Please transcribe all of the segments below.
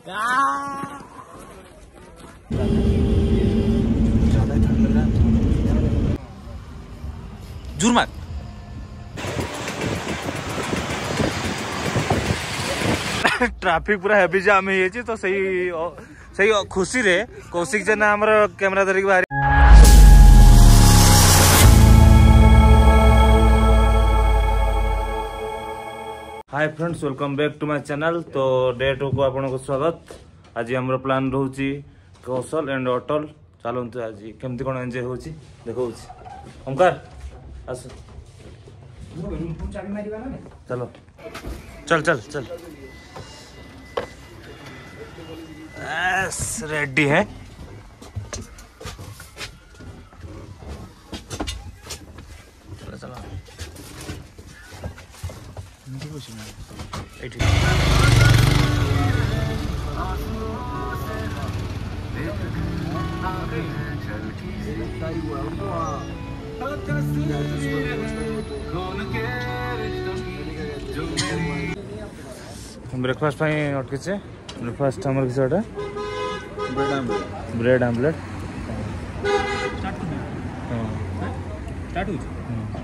जुर्मा traffic पूरा heavy जाम है तो सही खुशी रे कौशिक जेना हमर कैमरा धरिक बाहर। Hi friends, welcome back to my channel. तो डे 2 को आपन को स्वागत। आज हमर प्लान रहउची कौशल एंड अटल। चलंतु आज केमती कोन एंजॉय होची देखौची। ओमकार आस चलो चल चल चल। यस रेडी है। चलो ब्रेकफास्ट अटके ब्रेकफास्ट हमर किसटा ब्रेड आमलेट स्टार्ट हो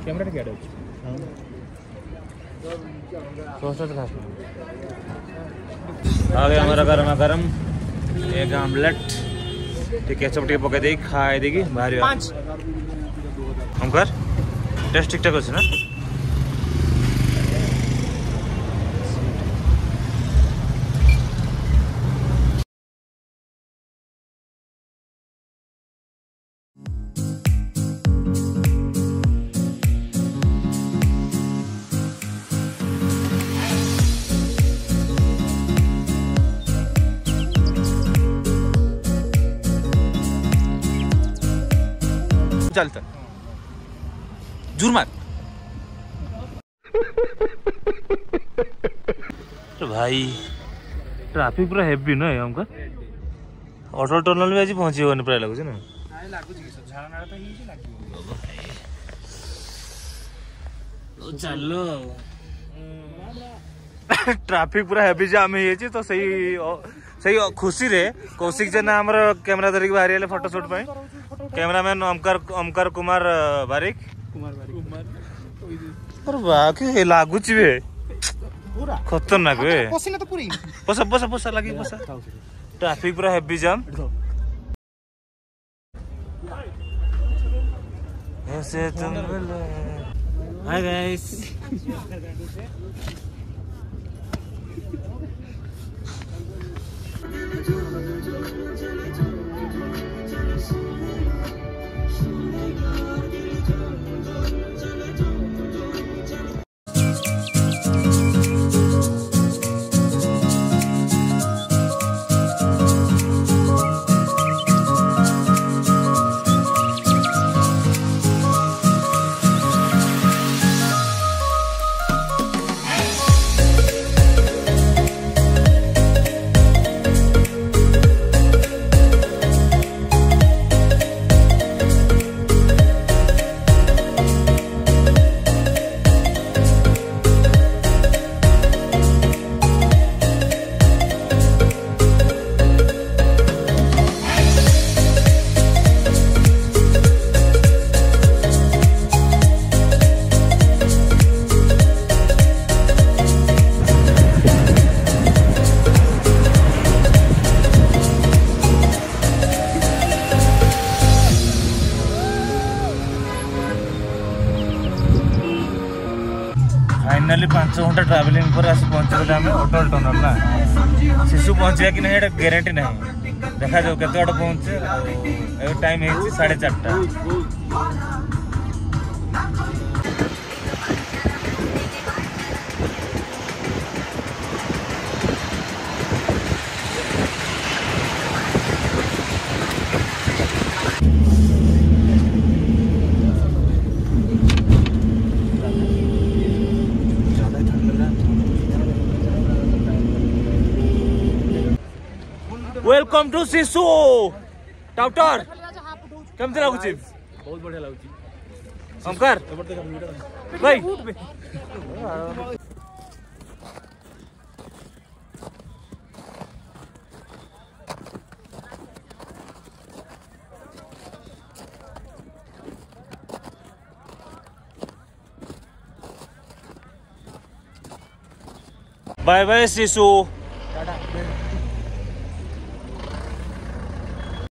कैमरा के ऐड आ गया हमारा गरमा गरम एक आमलेट ठीक है। सब पके दे खाए देगी बाहर हम कर टेस्ट ठीक ठाक अच्छे ना। चलता जुर्मा तो भाई ट्रैफिक पूरा हेवी ना हमका ऑटो टनल में आज पहुंची होने प्राय लागुच ना चलो ट्रैफिक पूरा हेवी जाम है तो सही खुशी रे कौशिक जेना हमर कैमरा धरिक बाहर फोटो शूट पे कैमरामैन ओमकार कुमार बारिक और बाकी लागुच बे पूरा खतरनाक बे पसीना तो पूरी पसा लगी पसा। ट्रैफिक पूरा हेवी जाम ऐसे तुम हाय गाइस फाइनाली 5 घंटा ट्रैवलिंग पर आसी पहुंचे आम अटल टनल ना शिशु पहुंचा कि नहीं गारंटी नहीं देखा जाऊ के पहुंचे टाइम है 4:30। वेलकम टू शिशु टाउटर केमती लगुच बहुत बढ़िया लगुच ओमकार भाई बाय बाय शिशु।